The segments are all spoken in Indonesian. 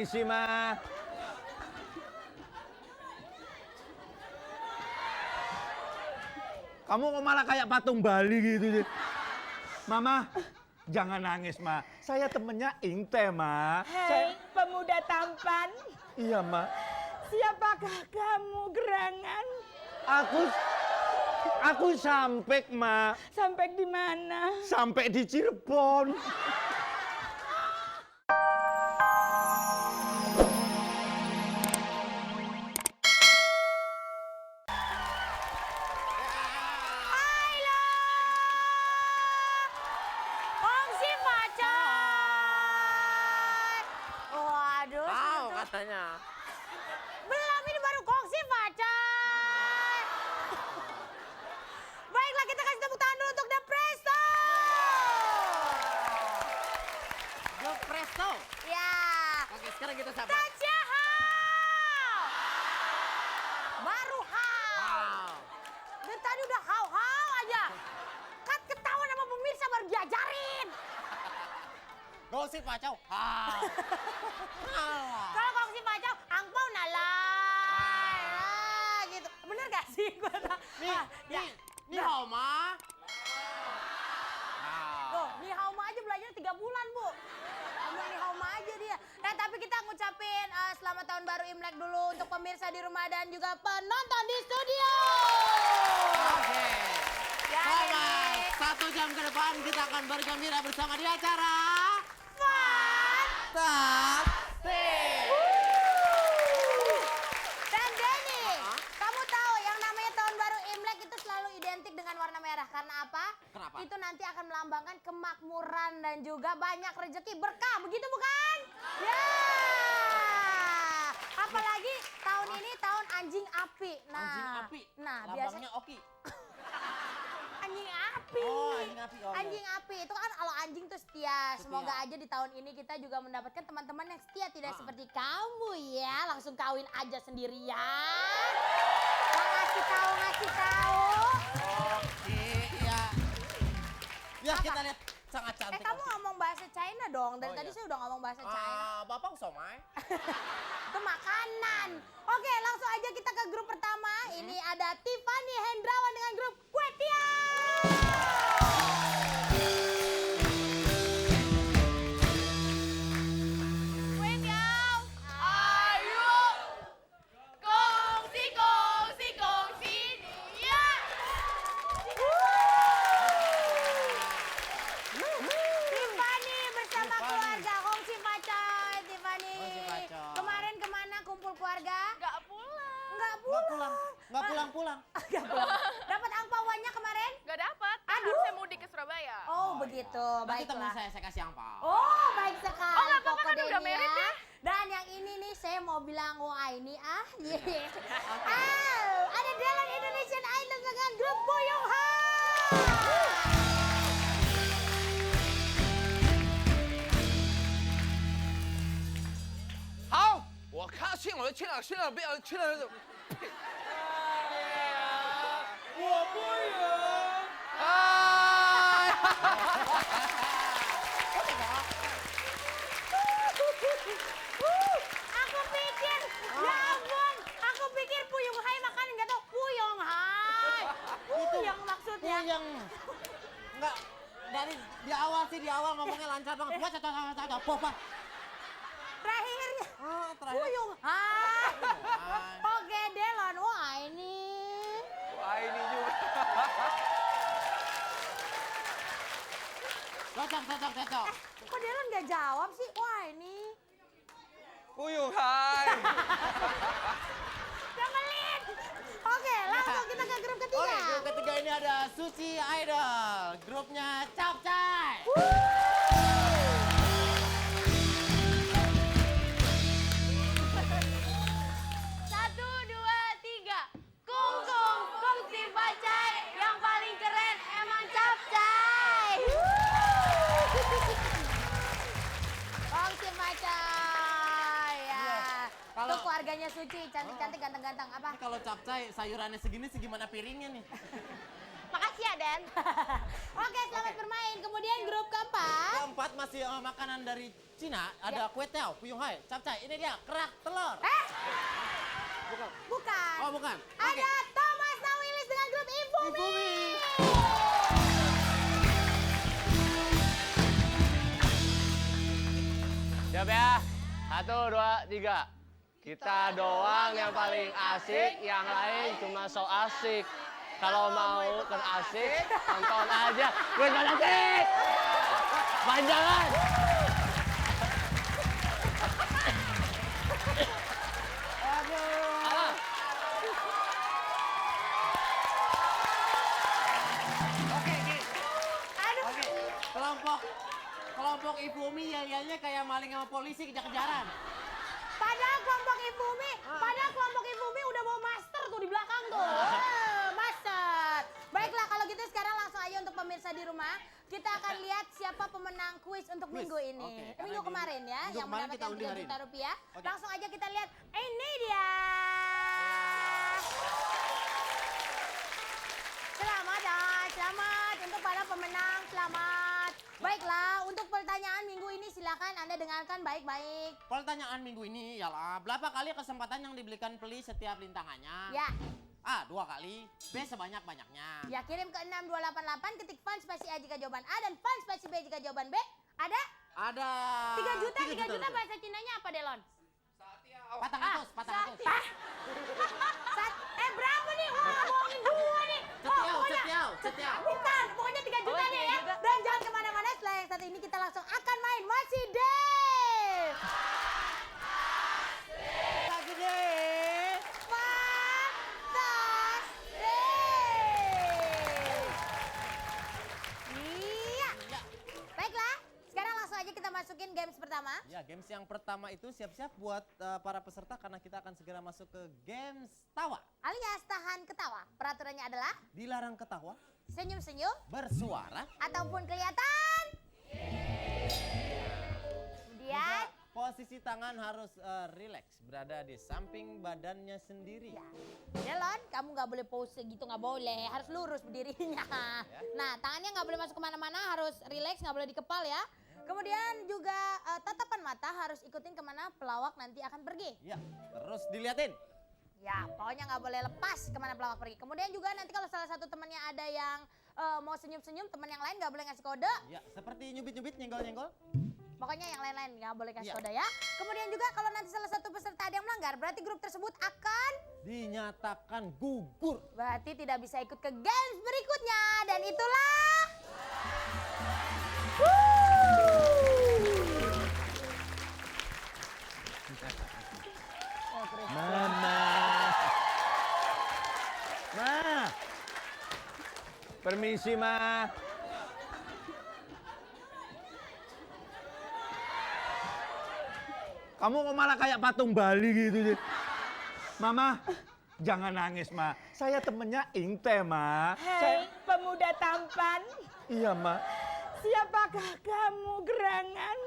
nangis sih, Ma? Kamu kok malah kayak patung Bali gitu sih? Mama, jangan nangis, Ma. Saya temennya Ingte, Ma. Hei, pemuda tampan. Iya, Ma. Siapakah kamu, gerangan? Aku sampai, Ma. Sampai di mana? Sampai di Cirebon. Kongsi pacar. Waduh. Tahu katanya. Belum, ini baru kongsi pacar. Baiklah, kita kasih tepuk tangan dulu untuk The Presto. Yo presto. Ya. Oke, sekarang kita sapa. Tasya Hao. Baru Hao. Wow. Dari tadi udah hau-hau aja. Kan ketahuan sama pemirsa baru diajarin. Gosip pacau. Ah. Kalau kongsi pacar, angpau nalai. Ah, gitu. Bener gak sih? Gua Nih hao ma. Tuh, nih hauma aja belajar 3 bulan, Bu. Ngomong nih hauma aja dia. Nah, tapi kita ngucapin selamat tahun baru Imlek dulu untuk pemirsa di rumah dan juga penonton di studio. Oke. Ya, Selama ini. 1 jam ke depan kita akan bergembira bersama di acara Fantastic. Dan Denny, kamu tahu yang namanya tahun baru Imlek itu selalu identik dengan warna merah. Karena apa? Kenapa? Itu nanti akan melambangkan kemakmuran dan juga banyak rezeki berkah. Begitu bukan? Ya. Apalagi tahun ini tahun anjing api. Nah, anjing api. Nah, Lambangnya biasanya Oki. anjing api. Oh, anjing api. Oh, Anjing api itu kan kalau anjing tuh setia. Semoga aja di tahun ini kita juga mendapatkan teman-teman yang setia, tidak seperti kamu ya. Langsung kawin aja sendirian. Ngasih tahu. Oke, iya. Ya, kita lihat sangat cantik. Kamu ngomong bahasa China dong. Dari Oh, tadi iya. saya udah ngomong bahasa China. Bapak somai. Itu makanan. Oke, langsung aja kita ke grup pertama. Ini ada Tiffany Hendrawan dengan grup Kue Tiaw. Kue Tiaw. Ayo. Kongsi dia. Tiffany bersama keluarga. Kongsi pacar, Tiffany. Kongsi pacar. Kemarin kemana kumpul keluarga? Nggak pulang. Nggak pulang. Nggak pulang-pulang. Nggak pulang. Dapat angpauannya kemarin? Nggak dapat. Kan Aduh. harusnya mudik ke Surabaya. Oh, begitu. Nanti teman Baiklah. saya kasih angpau. Oh, baik sekali. Oh, nggak apa-apa, Koko kan udah Denny married ya. Dan yang ini nih saya mau bilang, wah ini ada Dylan Indonesian Idol dengan grup Boyong Ha. 好，我看信了，信了，信了，别信了。我不赢。Aku pikir, ya ampun, aku pikir Puyung Hai makan nggak tahu Puyong Hai. Puyong maksudnya. Puyeng. Enggak. Di awal ngomongnya lancar banget. Wah, apa? Terakhirnya Terakhir. Puyung Hai. Oke, Delon, wah ini. Wah ini juga. Cocok. Kok Delon nggak jawab sih? Wah ini. Puyung Hai. Jangelit. Oke, langsung kita ke grup ketiga. Oke, grup ketiga ini ada Suci Idol. Grupnya Capcay. Satu, dua, tiga. Kungkung, kongsi bacai. Yang paling keren emang Capcay. Kongsi bacai. Ya. Kalau- Tuh keluarganya Suci, cantik-cantik, ganteng-ganteng. Apa? Ini kalau Capcay sayurannya segini segimana piringnya nih? Makasih ya, Den. Oke, selamat bermain. Kemudian grup keempat. Keempat tempat masih makanan dari Cina, ada kue tiao, puyung hai, capcay. Ini dia, kerak telur. Bukan. Bukan. Oh, bukan. Ada Thomas Nawilis dengan grup Infumi. Infumi. Siap ya? 1, 2, 3. Kita doang yang paling asik, yang lain cuma so asik. Kalau mau kan asik, tonton aja. Gue asik! Panjangan! Aduh. Oke. Oke. Kelompok Infumi yayanya kayak maling sama polisi kejar-kejaran. Padahal kelompok Infumi udah bawa master tuh di belakang tuh. Master. Baiklah kalau gitu sekarang langsung aja untuk pemirsa di rumah. Kita akan lihat siapa pemenang kuis untuk minggu ini. Oke, Minggu karena kemarin ya, minggu yang kemarin kita mendapatkan undi 3 hari juta ini. rupiah. Oke. Langsung aja kita lihat. Ini dia. Selamat untuk para pemenang, selamat. Baiklah, untuk pertanyaan minggu ini silakan Anda dengarkan baik-baik. Pertanyaan minggu ini ialah berapa kali kesempatan yang diberikan peli setiap lintangannya? Ya, A. 2 kali, B. sebanyak-banyaknya. ya kirim ke 6288 ketik fun spasi A jika jawaban A dan fun spasi B jika jawaban B. Ada? Ada 3 juta, 3 juta rupiah. bahasa Cinanya apa Delon? Patang atus, patang atus. Berapa nih? Wah, bohongin dua nih. Setiau. Bentar, pokoknya 3 juta nih ya. Dan jangan kemana-mana, setelah yang satu ini kita langsung akan main Masih Dave. Lagi deh. Iya. Baiklah, sekarang langsung aja kita masukin games pertama. Ya, games yang pertama itu siap-siap buat para peserta karena kita akan segera masuk ke games tawa. Alias tahan ketawa. Peraturannya adalah Dilarang ketawa, senyum-senyum bersuara, ataupun kelihatan. Kemudian, posisi tangan harus rileks, berada di samping badannya sendiri. ya. Delon, kamu nggak boleh pose gitu, nggak boleh. Harus lurus berdirinya. Nah, tangannya nggak boleh masuk kemana-mana, harus rileks, nggak boleh dikepal ya. Kemudian juga tatapan mata harus ikutin kemana pelawak nanti akan pergi. Ya, terus diliatin. Ya, pokoknya nggak boleh lepas kemana pelawak pergi. Kemudian juga nanti kalau salah satu temannya ada yang mau senyum-senyum, teman yang lain nggak boleh ngasih kode. Ya, seperti nyubit-nyubit, nyenggol-nyenggol. Pokoknya yang lain-lain nggak boleh kasih Iya. kode ya. Kemudian juga kalau nanti salah satu peserta ada yang melanggar, berarti grup tersebut akan Dinyatakan gugur. berarti tidak bisa ikut ke games berikutnya. Dan itulah Mama. Ma. Permisi, Ma. Kamu kok malah kayak patung Bali gitu sih? Mama, jangan nangis, Ma. Saya temennya Ingte, Ma. Hai, pemuda tampan. Iya, Ma. Siapakah kamu, gerangan?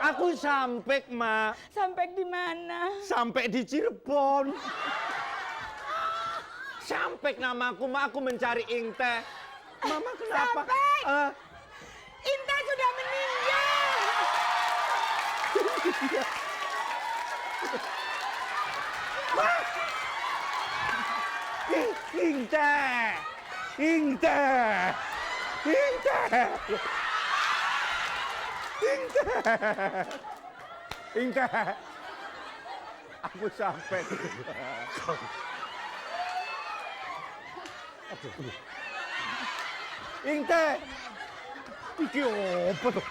Aku sampai, Ma. Sampai di mana? Sampai di Cirebon. Sampai namaku, Ma. Aku mencari Ingte. Mama kenapa? Sampai? Intan sudah meninggal. Ingte! Ingte! Ingte! Ingte! Ingte! Aku sampai. Ingte! Iki apa tuh?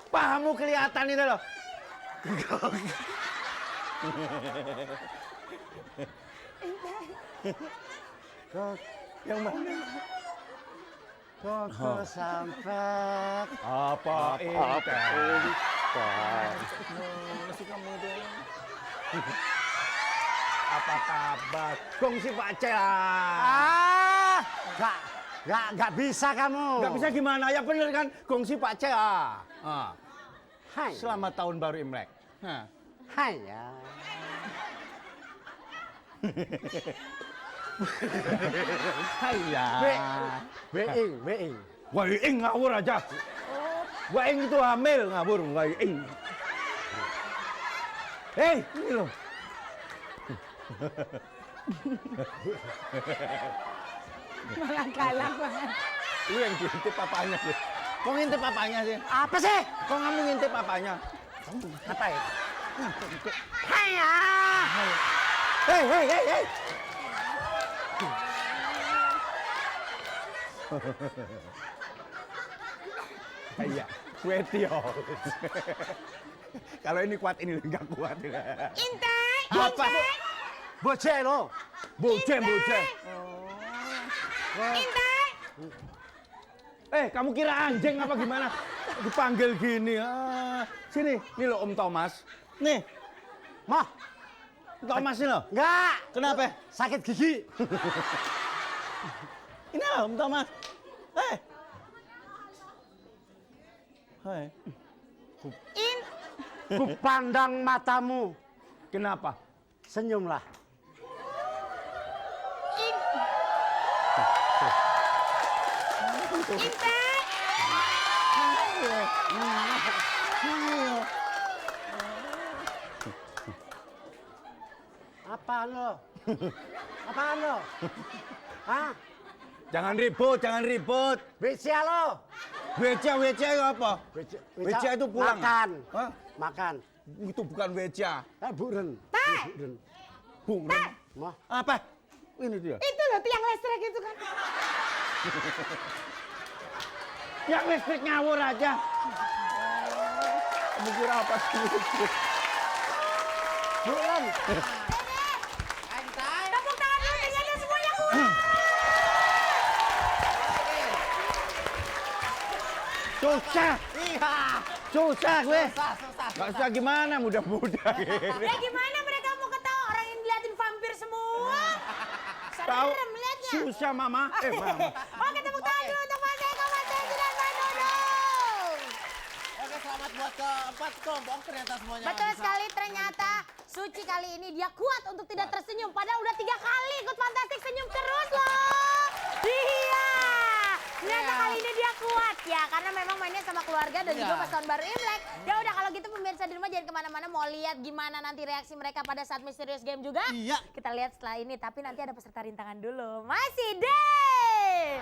Pahamu kelihatan itu loh. Kok yang mana? Kok sampai apa Ingte? Masih kamu dong. Apa kabar? Gongsi Pak C lah. Nggak bisa kamu. Nggak bisa gimana? Ya bener kan? Gongsi Pak C ah. Hai. Selamat tahun baru Imlek. Hai ya. Iya. Weing. Weing ngawur aja. Weing itu hamil, ngawur weing. Hei, ini loh. Malah galak banget. Lu yang ngintip papanya sih. Kok ngintip papanya sih? Apa sih? Kok kamu ngintip papanya? Apa ya? Hei, hei. Iya, Kuetio. Kalau ini kuat, ini enggak kuat. Intai, Apa? Bocah lo. Bocah. Intai. Kamu kira anjing apa gimana? Dipanggil gini. Sini, nih lo Om Thomas. Nih, Mah, Thomas ini lo. enggak. Kenapa? Sakit gigi. Ini lo Om Thomas. Hai. Kupandang matamu. Kenapa? Senyumlah. Intai. Apaan lo? Apaan lo? Hah? Jangan ribut. Becia lo? Weca itu apa? Weca itu pulang. Makan. Hah? Makan. Itu bukan weca. Buren. Tai. Buren. Bukan. Mah. Apa? Ini dia. Itu loh tiang listrik itu kan. Yang listrik ngawur aja. Kamu kira apa sih? Buren. Entai. Tepuk tangan dulu ternyata semuanya kuat. Susah. Iya. Susah gue. Susah. Gak usah gimana, mudah-mudah. Ya gimana mereka mau ketawa orang yang diliatin vampir semua? Tahu? Serem liatnya. Susah, Mama. Mama. Oke, tepuk tangan dulu untuk Mas Eko, Mas Desi, dan Mas Dodong. Oke, selamat buat keempat kelompok ternyata semuanya. Betul bisa. sekali, ternyata Suci kali ini dia kuat untuk tidak tersenyum. Padahal udah 3 kali ikut Fantastik senyum terus loh. Iya. Ternyata kali ini dia kuat ya, karena memang mainnya sama keluarga dan juga Iya. pas tahun baru Imlek. Ya udah kalau gitu pemirsa di rumah jangan kemana-mana, mau lihat gimana nanti reaksi mereka pada saat Mysterious Game juga. Iya. Kita lihat setelah ini, tapi nanti ada peserta rintangan dulu. Masih deh.